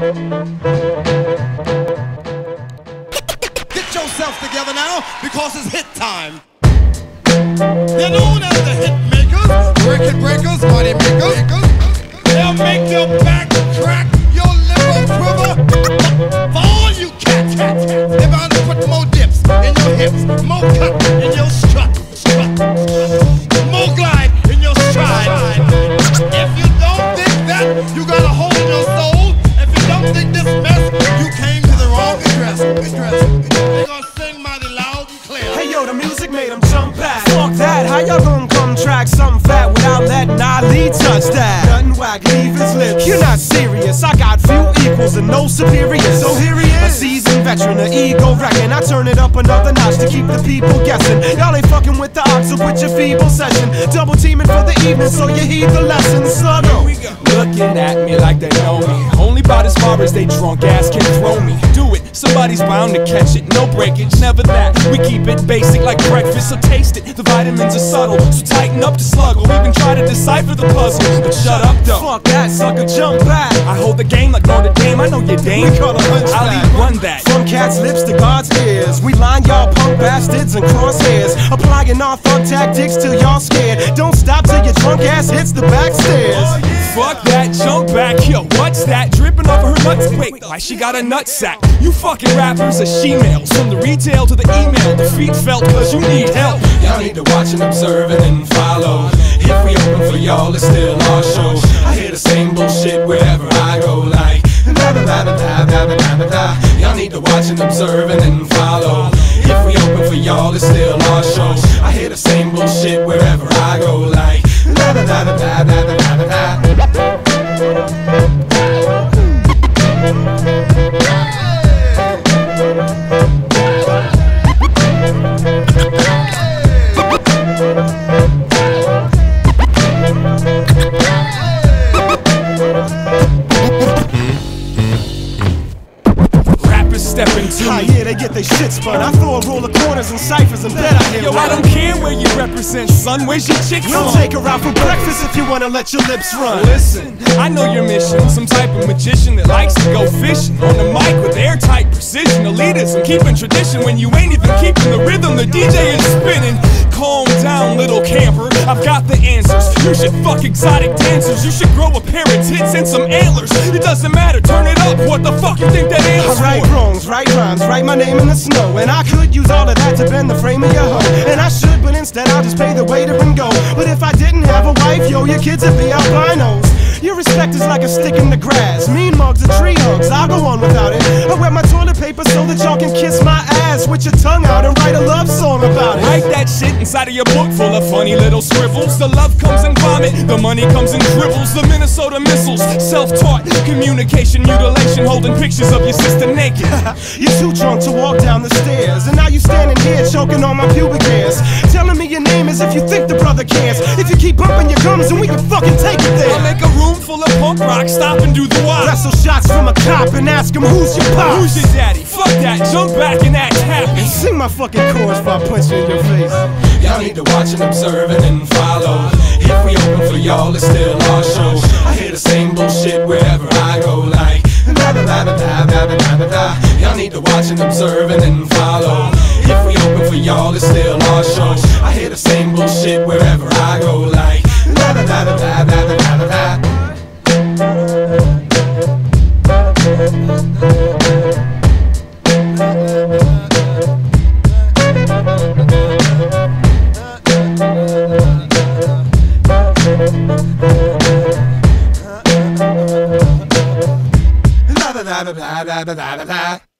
Get yourself together now, because it's hit time. They're known as the hit makers, record breakers, money makers. They'll make your back crack, your liver quiver. For all you cats, they're bound to put more dips in your hips, more cut in your strut, more glide in your stride. If you don't think that, you got a hole in your soul. If you don't think this mess, you came to the wrong address. They're gonna sing mighty loud and clear. Hey yo, the music made them jump back. Fuck that, how y'all gonna come track something fat without letting Ali touch that? Nothing whack, leave his lips. You're not serious, I got few equals and no superiors. So here he is, a seasoned veteran, an ego wrecking. I turn it up another notch to keep the people guessing. Y'all ain't fucking with the ox, so with your feeble session. Double teaming for the evening, so you heed the lesson. Sluggo, looking at me like they know me. Only about as far as they drunk ass can throw me. Do it, somebody's bound to catch it. No breakage, never that. We keep it basic like breakfast, so taste it. The vitamins are subtle, so tighten up the sluggle. Even try to decipher the puzzle, but shut up though. fuck that, sucker, jump back. I hold the game like Notre Dame. I know your dame. We call a hunchback. Ali run that. From cat's lips to God's ears, we line y'all punk bastards and crosshairs, applying our thug tactics till y'all scared. Don't stop till your drunk ass hits the back stairs. Fuck that, jump back, yo, what's that? Dripping over her nuts, wait, why she got a nut sack? You fucking rappers are she-males, from the retail to the email. The feet felt cause you need help. Y'all need to watch and observe and then follow. If we open for y'all, it's still our show. I hear the same bullshit wherever I go, like da da da da da da da da. Y'all need to watch and observe and then follow. If we open for y'all, it's still our show. I hear the same bullshit wherever I go, like da da da da da da da da. Stepping to Ah, me. yeah, they get their shit spun. I throw a roll of corners and ciphers and bet I hit. Yo, I don't care where you represent, son. Where's your chick We'll from? take her out for breakfast if you wanna let your lips run. Listen, I know your mission. Some type of magician that likes to go fishing on the mic with airtight precision. Elitism, keeping tradition when you ain't even keeping the rhythm. The DJ is spinning. Calm down, little camper. I've got the answers. You should fuck exotic dancers. You should grow a pair of tits and some antlers. It doesn't matter, turn it up. What the fuck you think that I is write for? wrongs, write rhymes, write my name in the snow. And I could use all of that to bend the frame of your hoe. And I should, but instead I'll just pay the waiter and go. But if I didn't have a wife, yo, your kids would be albinos. Your respect is like a stick in the grass. Mean mugs are tree hugs, I'll go on without it. I wear my toilet paper so that y'all can kiss my ass with your tongue out and write a love song about it. Write that shit inside of your book full of funny little scribbles. The love comes in vomit, the money comes in dribbles. The Minnesota missiles, self-taught communication mutilation, holding pictures of your sister naked. You're too drunk to walk down the stairs, and now you standing here choking on my pubic hairs, telling me your name as if you think the brother cares. If you keep bumping your gums, then we can fucking take it there. I'll make a room full of punk rock, stop and do the wild. Wrestle shots from a cop and ask him who's your pop. Who's your daddy? Fuck that, jump back and act happy. Sing my fucking chorus before I punch you in your face. Y'all need to watch and observe and then follow. If we open for y'all, it's still our show. I hear the same bullshit wherever I go, like da da da da da da da da. Y'all need to watch and observe and then follow. If we open for y'all, it's still our show. I hear the same bullshit wherever I go, like da da da da da da da da. Da da da da da da da da.